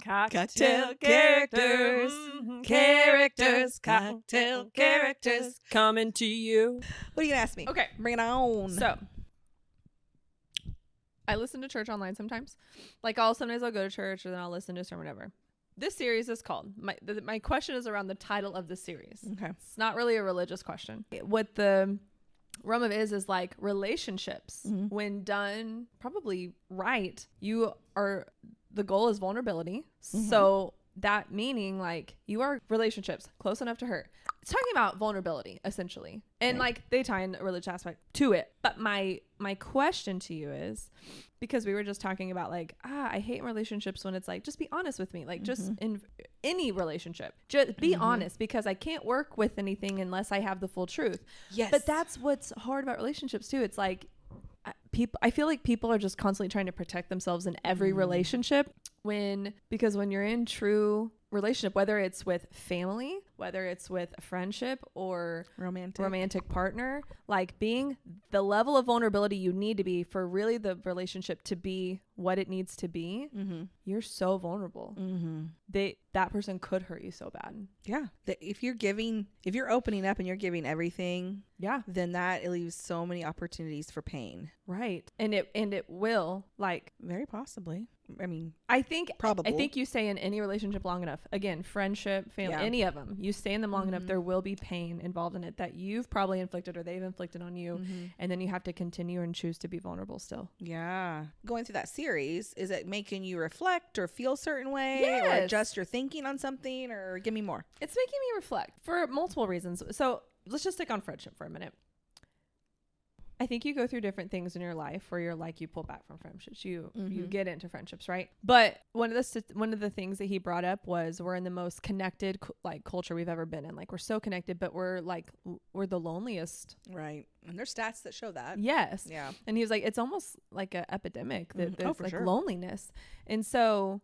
Cocktail characters, cocktail characters coming to you. What are you gonna ask me? Okay. Bring it on. So, I listen to church online sometimes. Like, sometimes I'll go to church and then I'll listen to a sermon, whatever. This series is called, my question is around the title of the series. Okay. It's not really a religious question. What the realm of is like relationships, when done probably right, the goal is vulnerability. So that meaning like you are relationships close enough to hurt. It's talking about vulnerability essentially, and like they tie in a religious aspect to it. But my question to you is, because we were just talking about like I hate relationships when it's like, just be honest with me, like just in any relationship, just be honest, because I can't work with anything unless I have the full truth. Yes. But that's what's hard about relationships too. It's like I feel like people are just constantly trying to protect themselves in every relationship, because when you're in true relationship, whether it's with family, whether it's with a friendship or romantic partner, like being the level of vulnerability you need to be for really the relationship to be what it needs to be, you're so vulnerable. That person could hurt you so bad. Yeah. If you're opening up and you're giving everything, then that leaves so many opportunities for pain. Right. And it will, like, very possibly. I mean, I think probably. I think you stay in any relationship long enough, again, friendship, family, any of them, you stay in them long enough, there will be pain involved in it that you've probably inflicted or they've inflicted on you. And then you have to continue and choose to be vulnerable still. Yeah. Going through that series, is it making you reflect or feel a certain way or adjust your thinking on something, or give me more? It's making me reflect for multiple reasons. So let's just stick on friendship for a minute. I think you go through different things in your life where you're like, you pull back from friendships, you get into friendships, right? But one of the things that he brought up was we're in the most connected like culture we've ever been in. Like, we're so connected, but we're the loneliest, right? And there's stats that show that. Yes. Yeah. And he was like, it's almost like an epidemic that there's like sure. loneliness. And so,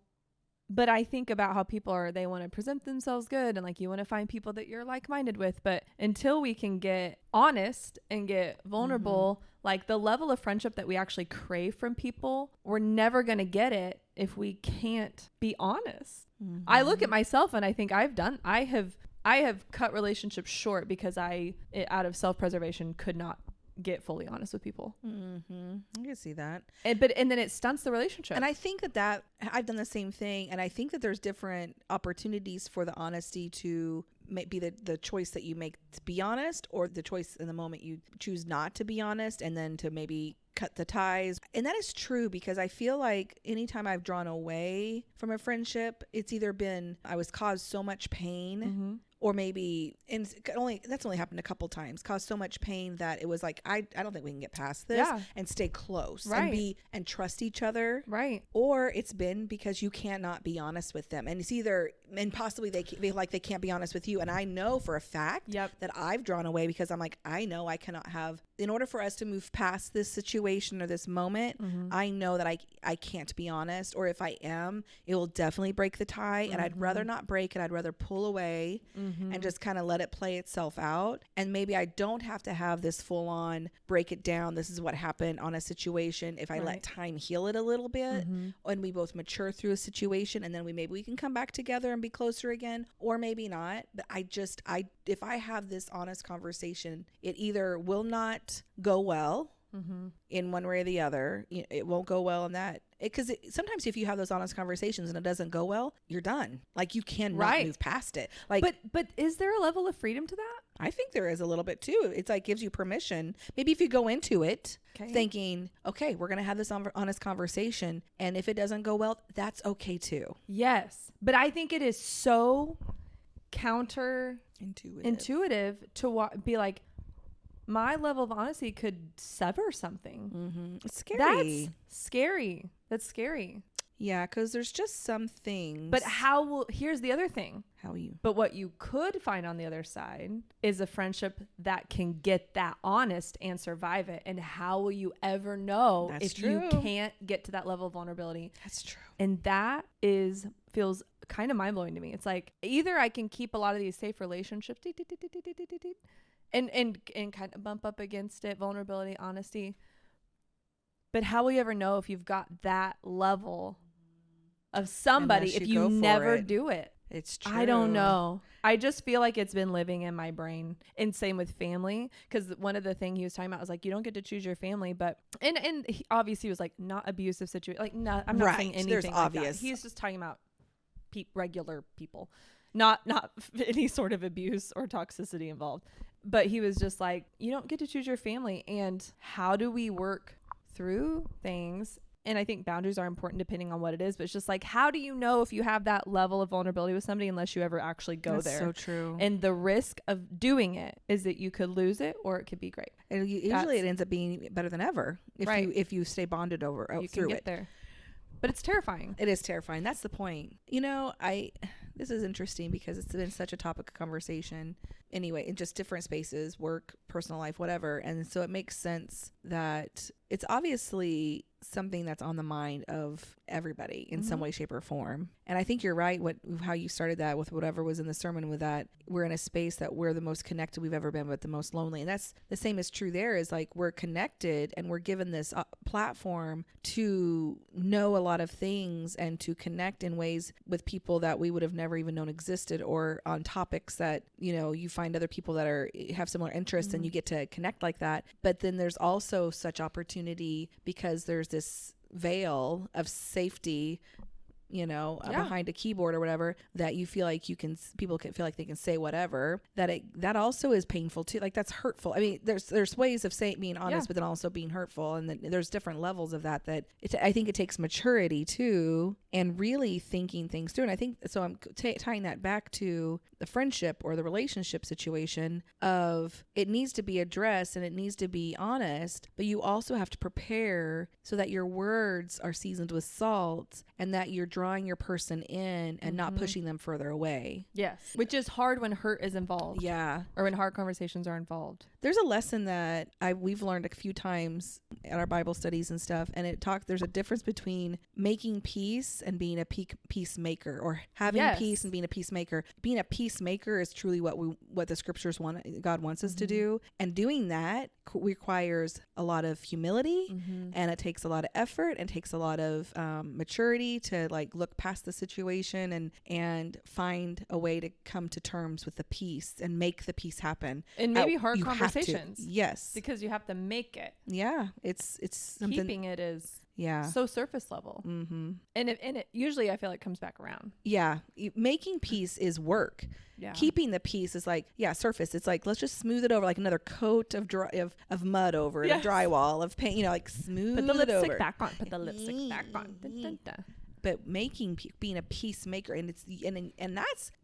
but I think about how people they want to present themselves good, and like you want to find people that you're like-minded with. But until we can get honest and get vulnerable, like the level of friendship that we actually crave from people, we're never going to get it if we can't be honest. I look at myself and I think I have cut relationships short because out of self-preservation, could not get fully honest with people. I can see that. And then it stunts the relationship. And I think that I've done the same thing. And I think that there's different opportunities for the honesty to be the choice that you make to be honest, or the choice in the moment you choose not to be honest, and then to maybe cut the ties. And that is true, because I feel like anytime I've drawn away from a friendship, it's either been I was caused so much pain, or maybe, and that's only happened a couple times, caused so much pain that it was like, I don't think we can get past this and stay close and trust each other. Right. Or it's been because you cannot be honest with them. And it's either, and possibly they can't be honest with you. And I know for a fact that I've drawn away because I'm like, I know I cannot have, in order for us to move past this situation or this moment, I know that I can't be honest, or if I am, it will definitely break the tie. And I'd rather not break it. I'd rather pull away and just kind of let it play itself out. And maybe I don't have to have this full on break it down. This is what happened on a situation. If I let time heal it a little bit, and we both mature through a situation, and then maybe we can come back together and be closer again, or maybe not. But if I have this honest conversation, it either will not go well in one way or the other. It won't go well in that. Because sometimes if you have those honest conversations and it doesn't go well, you're done. Like, you cannot move past it. Like, but is there a level of freedom to that? I think there is a little bit too. It's like gives you permission. Maybe if you go into it thinking, okay, we're going to have this honest conversation, and if it doesn't go well, that's okay too. Yes. But I think it is so intuitive to be like, my level of honesty could sever something. It's scary. That's scary. Yeah, because there's just some things. But here's the other thing. But what you could find on the other side is a friendship that can get that honest and survive it. And how will you ever know you can't get to that level of vulnerability? That's true. And that feels kind of mind-blowing to me. It's like, either I can keep a lot of these safe relationships and kind of bump up against it, vulnerability, honesty. But how will you ever know if you've got that level of somebody Unless if you you go for never it. do it. It's true. I don't know. I just feel like it's been living in my brain. And same with family. Because one of the things he was talking about was like, you don't get to choose your family. But, and he obviously was like, not abusive situation. Like, not, I'm not saying anything There's like obvious. that. He's just talking about regular people. Not any sort of abuse or toxicity involved. But he was just like, you don't get to choose your family. And how do we work through things? And I think boundaries are important depending on what it is. But it's just like, how do you know if you have that level of vulnerability with somebody unless you ever actually go there? So true. And the risk of doing it is that you could lose it or it could be great. And usually it ends up being better than ever if you stay bonded You through can get there. But it's terrifying. It is terrifying. That's the point. This is interesting because it's been such a topic of conversation anyway, in just different spaces, work, personal life, whatever. And so it makes sense that it's obviously something that's on the mind of everybody in some way, shape, or form. And I think you're right how you started that with whatever was in the sermon, with that we're in a space that we're the most connected we've ever been, but the most lonely. And that's the same is true there, is like we're connected and we're given this platform to know a lot of things and to connect in ways with people that we would have never even known existed, or on topics that, you find other people that have similar interests and you get to connect like that. But then there's also such opportunity because there's this veil of safety, behind a keyboard or whatever, that you feel like people can feel like they can say whatever, that also is painful too. Like, that's hurtful. I mean, there's ways of being honest, but then also being hurtful. And then there's different levels of that I think it takes maturity too, and really thinking things through. And I think, so I'm tying that back to the friendship or the relationship situation of, it needs to be addressed and it needs to be honest, but you also have to prepare so that your words are seasoned with salt and that you're drawing your person in and not pushing them further away. Yes. Which is hard when hurt is involved. Yeah. Or when hard conversations are involved. There's a lesson that we've learned a few times at our Bible studies and stuff. And there's a difference between making peace and being a peacemaker, or having peace and being a peacemaker. Being a peacemaker is truly what the scriptures God wants us to do. And doing that requires a lot of humility, and it takes a lot of effort, and takes a lot of maturity to look past the situation and find a way to come to terms with the peace and make the peace happen. And maybe hard conversations. Yes. Because you have to make it. Yeah. It's something. Keeping it is Yeah. So surface level. Mm-hmm. And it usually, I feel like, comes back around. Yeah. Making peace is work. Yeah. Keeping the peace is like, yeah, surface. It's like, let's just smooth it over, like another coat of mud over it, a drywall of paint, like smooth it over. Put the lipstick back on. Put the lipstick back on. Dun, dun, dun. But being a peacemaker, and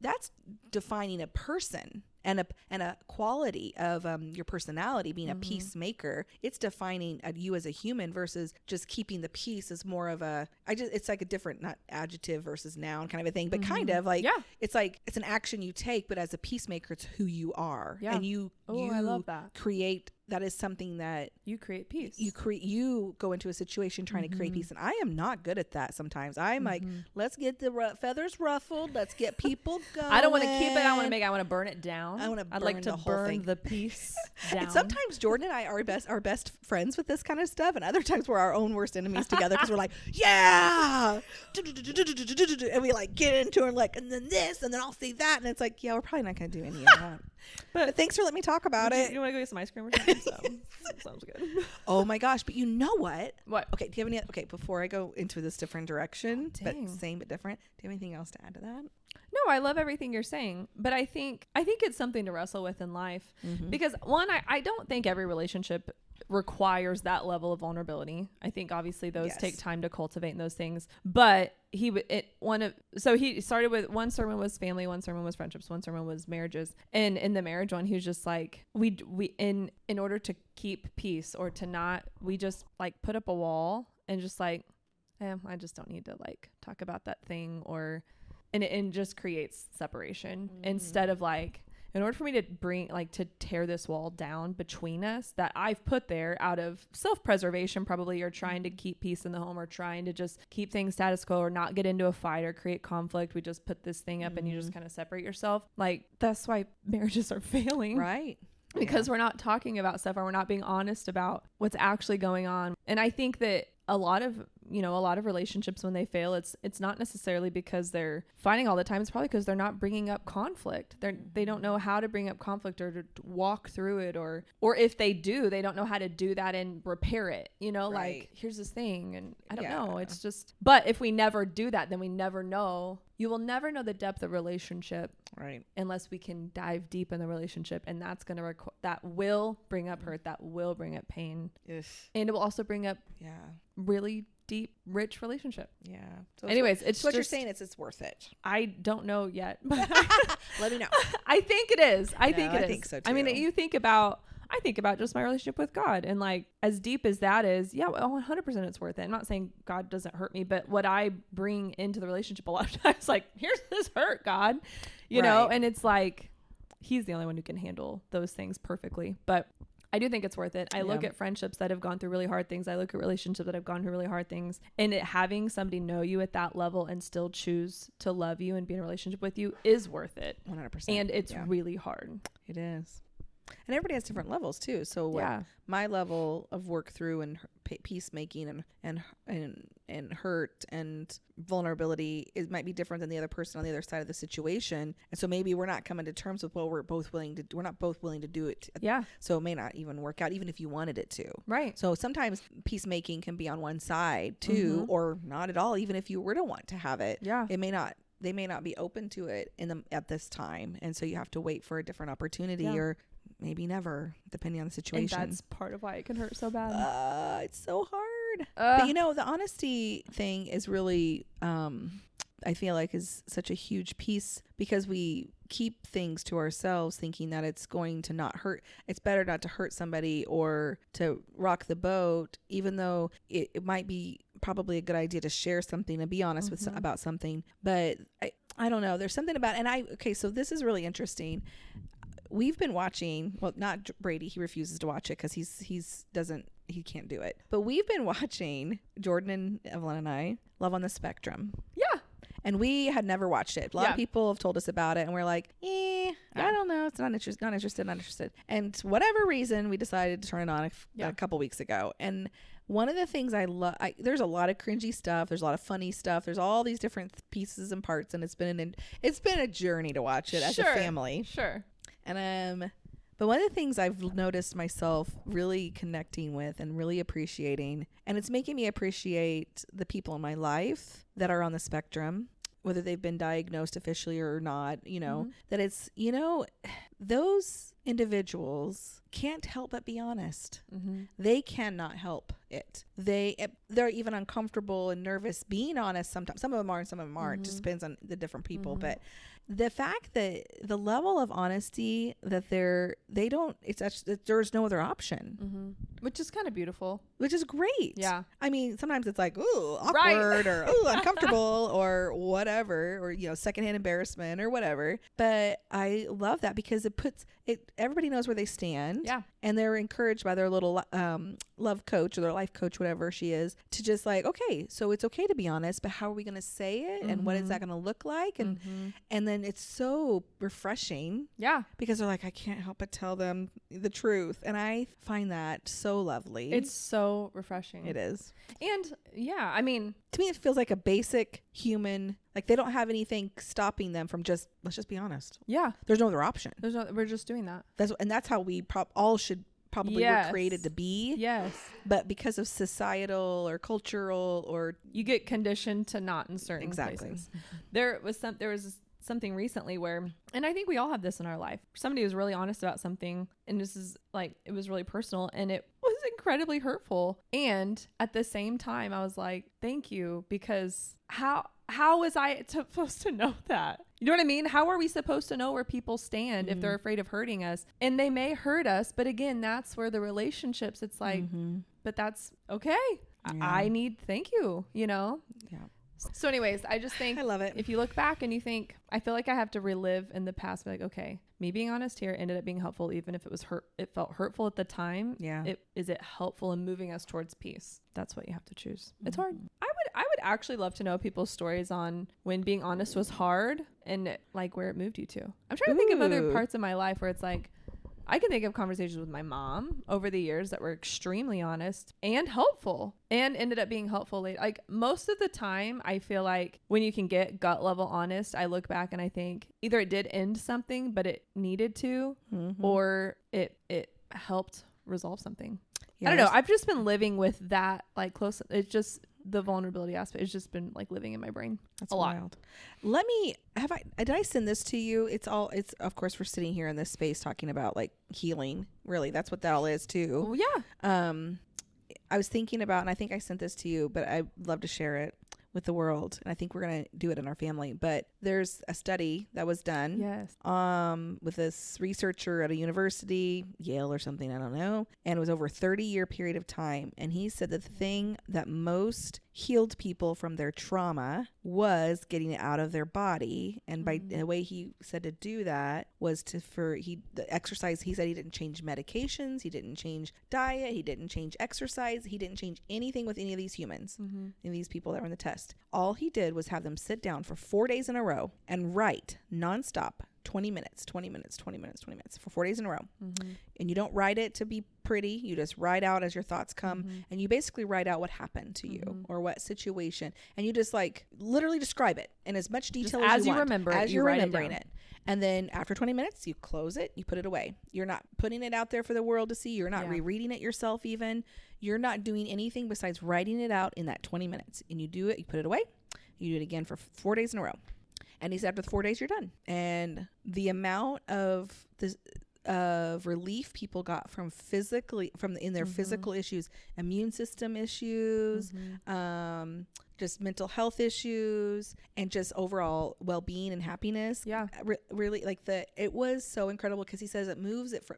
that's defining a person and a quality of your personality. Being a peacemaker, it's defining you as a human, versus just keeping the peace is more of it's like a different, not adjective versus noun kind of a thing, but kind of like, it's like it's an action you take, but as a peacemaker, it's who you are. Yeah. And I love that. That is something that you create peace. You go into a situation trying to create peace, and I am not good at that. Sometimes I'm like, let's get the feathers ruffled. Let's get people going. I don't want to keep it. I want to burn it down. I'd like to burn the peace down. And sometimes Jordan and I are best friends with this kind of stuff, and other times we're our own worst enemies together, because we're like, yeah, and we like get into it, like, and then this, and then I'll say that, and it's like, yeah, we're probably not going to do any of that. But thanks for letting me talk about it. You want to go get some ice cream or something? Sounds good. Oh my gosh! But you know what? What? Okay. Do you have any? Okay. Before I go into this different direction, but same but different. Do you have anything else to add to that? No, I love everything you're saying, but I think it's something to wrestle with in life, because one, I don't think every relationship requires that level of vulnerability. I think obviously those take time to cultivate in those things, but he started with, one sermon was family, one sermon was friendships, one sermon was marriages, and in the marriage one, he was just like, we in order to keep peace, or to not, we just like put up a wall and just like, I just don't need to like talk about that thing, or and it just creates separation, instead of like, in order for me to to tear this wall down between us that I've put there out of self-preservation probably, or trying to keep peace in the home, or trying to just keep things status quo, or not get into a fight or create conflict. We just put this thing up and you just kind of separate yourself. Like, that's why marriages are failing. Right. Because we're not talking about stuff, or we're not being honest about what's actually going on. And I think that a lot of you know, a lot of relationships, when they fail, it's not necessarily because they're fighting all the time. It's probably because they're not bringing up conflict. They don't know how to bring up conflict or to walk through it, or if they do, they don't know how to do that and repair it, you know, like here's this thing. And I don't know. It's just, but if we never do that, then we never know. You will never know the depth of relationship, right, unless we can dive deep in the relationship, and that's going to that will bring up hurt, that will bring up pain, and it will also bring up really deep, rich relationship. Yeah. So anyways, it's so what you're saying is it's worth it. I don't know yet, but let me know. I think it is. I think so too. I mean, I think about just my relationship with God, and like as deep as that is, 100% it's worth it. I'm not saying God doesn't hurt me, but what I bring into the relationship a lot of times, like, here's this hurt, God, you know, and it's like, he's the only one who can handle those things perfectly. But I do think it's worth it. I look at friendships that have gone through really hard things. I look at relationships that have gone through really hard things, and having somebody know you at that level and still choose to love you and be in a relationship with you is worth it. 100%. And it's really hard. It is. And everybody has different levels too. So my level of work through and peacemaking and hurt and vulnerability might be different than the other person on the other side of the situation. And so maybe we're not coming to terms with, well, we're not both willing to do it. Yeah. So it may not even work out, even if you wanted it to. Right. So sometimes peacemaking can be on one side too, or not at all, even if you were to want to have it. Yeah. They may not be open to it at this time. And so you have to wait for a different opportunity or maybe never, depending on the situation. And that's part of why it can hurt so bad. It's so hard. But you know, the honesty thing is really, I feel like is such a huge piece, because we keep things to ourselves thinking that it's going to not hurt. It's better not to hurt somebody or to rock the boat, even though it might be probably a good idea to share something and be honest with about something. But I don't know. There's something about, so this is really interesting. We've been watching, well, not Brady. He refuses to watch it because he can't do it. But we've been watching, Jordan and Evelyn and I, Love on the Spectrum. Yeah. And we had never watched it. A lot of people have told us about it, and we're like, I don't know. It's not interested. And for whatever reason, we decided to turn it on a couple weeks ago. And one of the things I love, there's a lot of cringy stuff. There's a lot of funny stuff. There's all these different pieces and parts, and it's been a journey to watch it as a family. Sure. And but one of the things I've noticed myself really connecting with and really appreciating, and it's making me appreciate the people in my life that are on the spectrum, whether they've been diagnosed officially or not, you know, that it's, you know, those individuals can't help but be honest. They cannot help it. They're even uncomfortable and nervous being honest sometimes. Some of them are and some of them aren't. It just depends on the different people. But the fact that the level of honesty that there's no other option, which is kind of beautiful, which is great. Yeah. I mean, sometimes it's like, ooh, awkward or ooh, uncomfortable or whatever, or, you know, secondhand embarrassment or whatever. But I love that because everybody knows where they stand. Yeah. And they're encouraged by their little love coach or their life coach, whatever she is, to just like, okay, so it's okay to be honest, but how are we going to say it? And what is that going to look like? And then it's so refreshing. Yeah. Because they're like, I can't help but tell them the truth. And I find that so lovely. It's so refreshing. It is. And yeah, I mean, to me, it feels like a basic human, like they don't have anything stopping them from let's just be honest. Yeah. There's no other option. We're just doing that. That's how we all should probably were created to be. Yes. But because of societal or cultural or you get conditioned to not in certain places. There was something recently where, and I think we all have this in our life, somebody was really honest about something, and this is like, it was really personal and it was incredibly hurtful. And at the same time, I was like, thank you, because how was I supposed to know that? You know what I mean? How are we supposed to know where people stand if they're afraid of hurting us? And they may hurt us, but again, that's where the relationships, it's like, but that's okay. Yeah. I need, thank you, you know? Yeah. So anyways, I just think, I love it. If you look back and you think, I feel like I have to relive in the past, be like, okay, me being honest here ended up being helpful, even if it felt hurtful at the time. Yeah. Is it helpful in moving us towards peace? That's what you have to choose. It's hard. I would actually love to know people's stories on when being honest was hard and like where it moved you to. I'm trying to think of other parts of my life where it's like, I can think of conversations with my mom over the years that were extremely honest and helpful and ended up being helpful later. Like most of the time, I feel like when you can get gut level honest, I look back and I think either it did end something, but it needed to, or it helped resolve something. I don't know. I've just been living with that, like close. It's just the vulnerability aspect. It's just been like living in my brain. That's wild. Let me, did I send this to you? It's of course we're sitting here in this space talking about like healing. Really, that's what that all is too. Oh, yeah. I was thinking about, and I think I sent this to you, but I'd love to share it with the world, and I think we're gonna do it in our family. But there's a study that was done, with this researcher at a university, Yale or something, I don't know, and it was over a 30-year period of time. And he said that the thing that most healed people from their trauma was getting it out of their body, and by the way he said to do that was the exercise. He said he didn't change medications, he didn't change diet, he didn't change exercise, he didn't change anything with any of these humans, any of these people that were in the test. All he did was have them sit down for 4 days in a row and write nonstop 20 minutes for 4 days in a row. And you don't write it to be pretty. You just write out as your thoughts come, and you basically write out what happened to you or what situation, and you just like literally describe it in as much detail as you remember it, as you're remembering it. And then after 20 minutes, you close it, you put it away. You're not putting it out there for the world to see. You're not rereading it yourself even. You're not doing anything besides writing it out in that 20 minutes. And you do it, you put it away. You do it again for 4 days in a row. And he said after the 4 days, you're done. And the amount of relief people got from their physical issues, immune system issues, just mental health issues, and just overall well-being and happiness. Really, like it was so incredible, because he says it moves it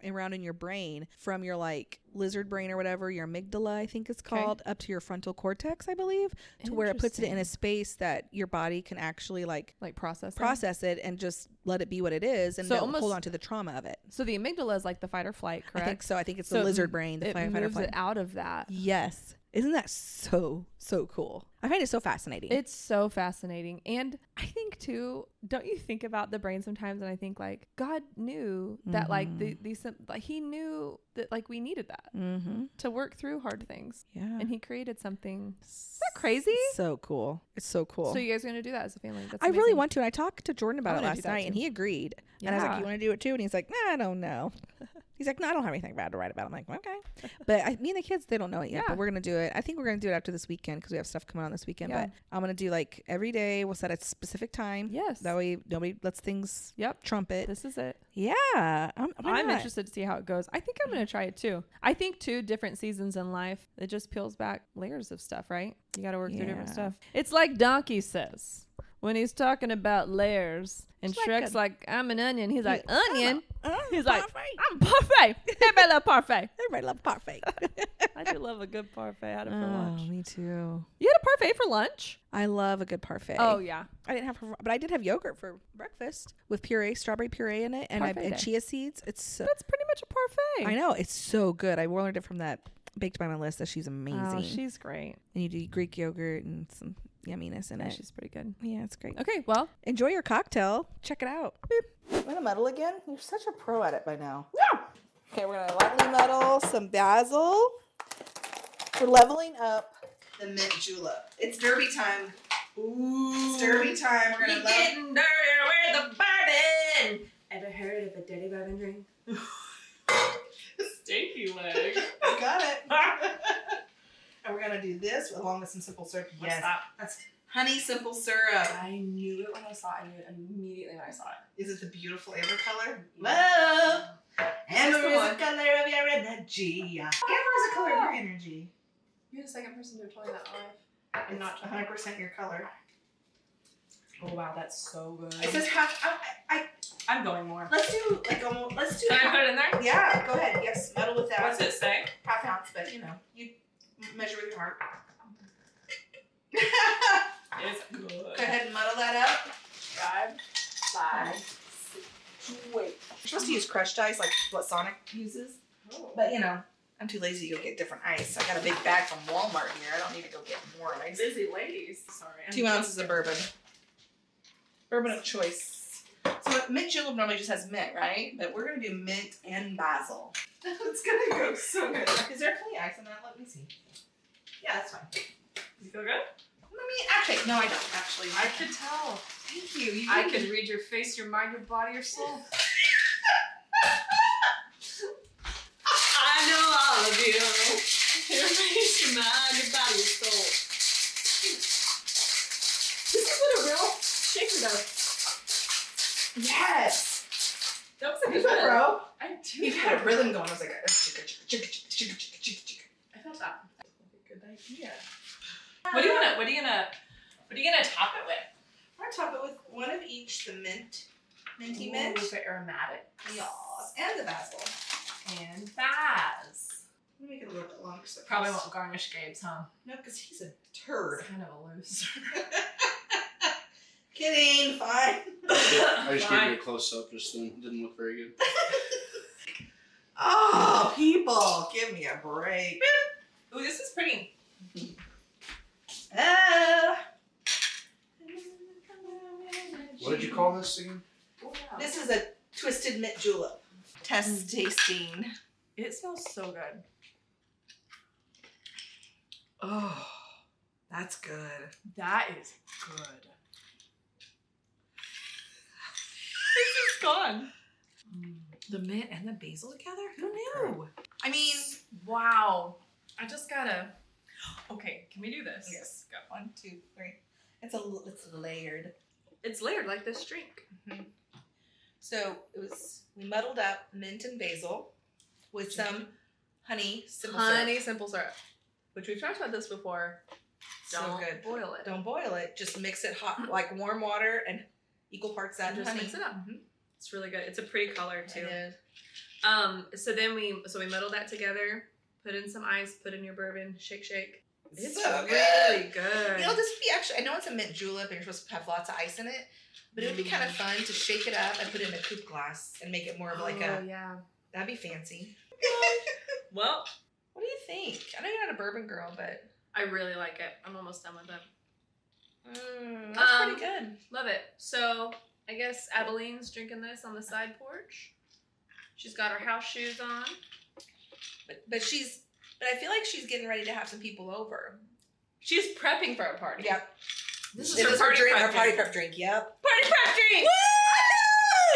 around in your brain from your like lizard brain or whatever, your amygdala I think it's called, up to your frontal cortex, I believe, to where it puts it in a space that your body can actually like process it and just let it be what it is, and don't hold on to the trauma of it. So the amygdala is like the fight or flight, correct? I think so. I think it's the lizard brain, the fight or flight. It moves it out of that. Yes. Isn't that so cool? I find it so fascinating. It's so fascinating. And I think too, don't you think about the brain sometimes, and I think like God knew that like he knew that like we needed that to work through hard things. Yeah. And he created something. Is that crazy? So cool. It's so cool. So you guys are going to do that as a family? That's I really want to. And I talked to Jordan about it last night, and he agreed. Yeah. And I was like, you want to do it too? And he's like, nah, I don't know. He's like, no, I don't have anything bad to write about. I'm like, okay. But me and the kids, they don't know it yet. But we're going to do it. I think we're going to do it after this weekend, because we have stuff coming on this weekend. But I'm going to do like every day. We'll set a specific time. Yes. That way nobody lets things trumpet. This is it. Yeah. I'm interested to see how it goes. I think I'm going to try it too. I think too, different seasons in life, it just peels back layers of stuff, right? You got to work through different stuff. It's like Donkey says when he's talking about layers, and Shrek's like, I'm an onion. He's like, onion? He's like, I'm parfait. Everybody love parfait. Everybody love parfait. I do love a good parfait. I had it for lunch. Me too. You had a parfait for lunch? I love a good parfait. Oh, yeah. I didn't have, but I did have yogurt for breakfast with puree, strawberry puree in it, and chia seeds. That's pretty much a parfait. I know. It's so good. I learned it from that Baked by Melissa. She's amazing. Oh, she's great. And you do Greek yogurt and some yumminess in it. She's pretty good. Yeah, it's great. Okay, well, enjoy your cocktail. Check it out. Beep. I'm gonna muddle again. You're such a pro at it by now. Yeah. Okay, we're gonna lightly muddle some basil. We're leveling up the mint julep. It's derby time. Ooh. It's derby time. We're gonna getting dirty with the bourbon. Ever heard of a dirty bourbon drink? Stinky leg. I got it. And we're gonna do this along with some simple syrup. Yes, that's honey simple syrup. I knew it when I saw it. I knew it immediately when I saw it. Is it the beautiful amber color? Whoa! Amber is the color of your energy. Amber is the color of your energy. You're the second person to have told me that live. And not 100% your color. Oh wow, that's so good. It says half. I'm going more. Let's do like almost. Let's do. Can I put it in there? Yeah, go ahead. Yes, muddle with that. What's it say? Half ounce, but you know, you measure with your heart. It's good. Go ahead and muddle that up. 5, 6, wait. You're supposed to use crushed ice like what Sonic uses. Oh. But you know, I'm too lazy to go get different ice. I got a big bag from Walmart here. I don't need to go get more ice. Busy ladies. Sorry. 2 ounces of bourbon. Bourbon of choice. So mint julep normally just has mint, right? But we're gonna do mint and basil. It's gonna go so good. Is there plenty ice in that? Let me see. Yeah, that's fine. You feel good? Actually, no, I don't. Actually, I could tell. Thank you. I could read your face, your mind, your body, your soul. I know all of you. Your face, your mind, your body, your soul. This is what a real shaker does. Yes. That was a good Good, bro. I do. You had a rhythm going. I was like, I felt that. Good idea. What are you gonna top it with? I'm gonna top it with one of each, the minty mint. With the aromatic. Yes, and the basil. And Baz. Let me make it a little bit longer. So Probably won't garnish Gabe's, huh? No, because he's a turd. It's kind of a loser. Kidding, fine. I just gave you a close up just then. It didn't look very good. Oh, people, give me a break. Ooh, this is pretty. What did you call this again? This is a twisted mint julep. Test tasting. It smells so good. Oh, that's good. That is good. This is gone. The mint and the basil together? Who knew? I mean, Wow. I just gotta. Okay, can we do this? yes. Got 1, 2, 3. It's layered. It's layered like this drink. So we muddled up mint and basil with some honey simple syrup. Simple syrup. Which we've talked about this before. So Don't good. boil it. Don't boil it. Just mix it hot, like warm water and equal parts that And and just honey. mix it up. It's really good. It's a pretty color too. It is. So then we muddle that together, put in some ice, put in your bourbon, shake. It's so really good. You know, this would be actually, I know it's a mint julep and you're supposed to have lots of ice in it, but it would be kind of fun to shake it up and put it in a coupe glass and make it more of like yeah. that'd be fancy. Well, What do you think? I know you're not a bourbon girl, but I really like it. I'm almost done with it. that's pretty good. Love it. So I guess Abeline's drinking this on the side porch. She's got her house shoes on. But I feel like she's getting ready to have some people over. She's prepping for a party. Yep. This This is is her her party drink, prep her party drink. prep drink. Yep. Party prep drink!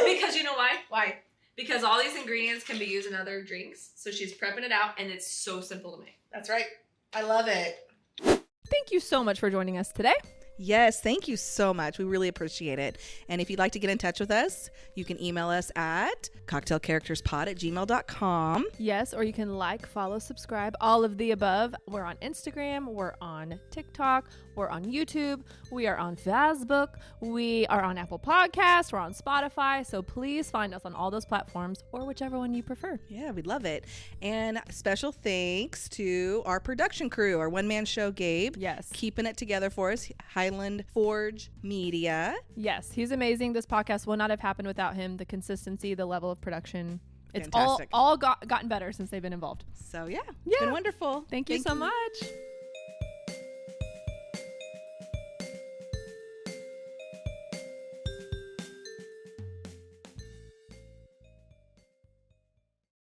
Woo! Because you know why? Why? Because all these ingredients can be used in other drinks. So she's prepping it out, and it's so simple to make. That's right. I love it. Thank you so much for joining us today. Yes, thank you so much. We really appreciate it. And if you'd like to get in touch with us, you can email us at cocktailcharacterspod@gmail.com. Yes, or you can like, follow, subscribe, all of the above. We're on Instagram, we're on TikTok, we're on YouTube, we are on Facebook, we are on Apple Podcasts, we're on Spotify. So please find us on all those platforms or whichever one you prefer. Yeah, we'd love it. And special thanks to our production crew, our one-man show, Gabe. Yes. Keeping it together for us, Highland Forge Media. Yes, he's amazing. This podcast would not have happened without him. The consistency, the level of production. It's Fantastic. all gotten better since they've been involved. So yeah, it's been wonderful. Thank you so much.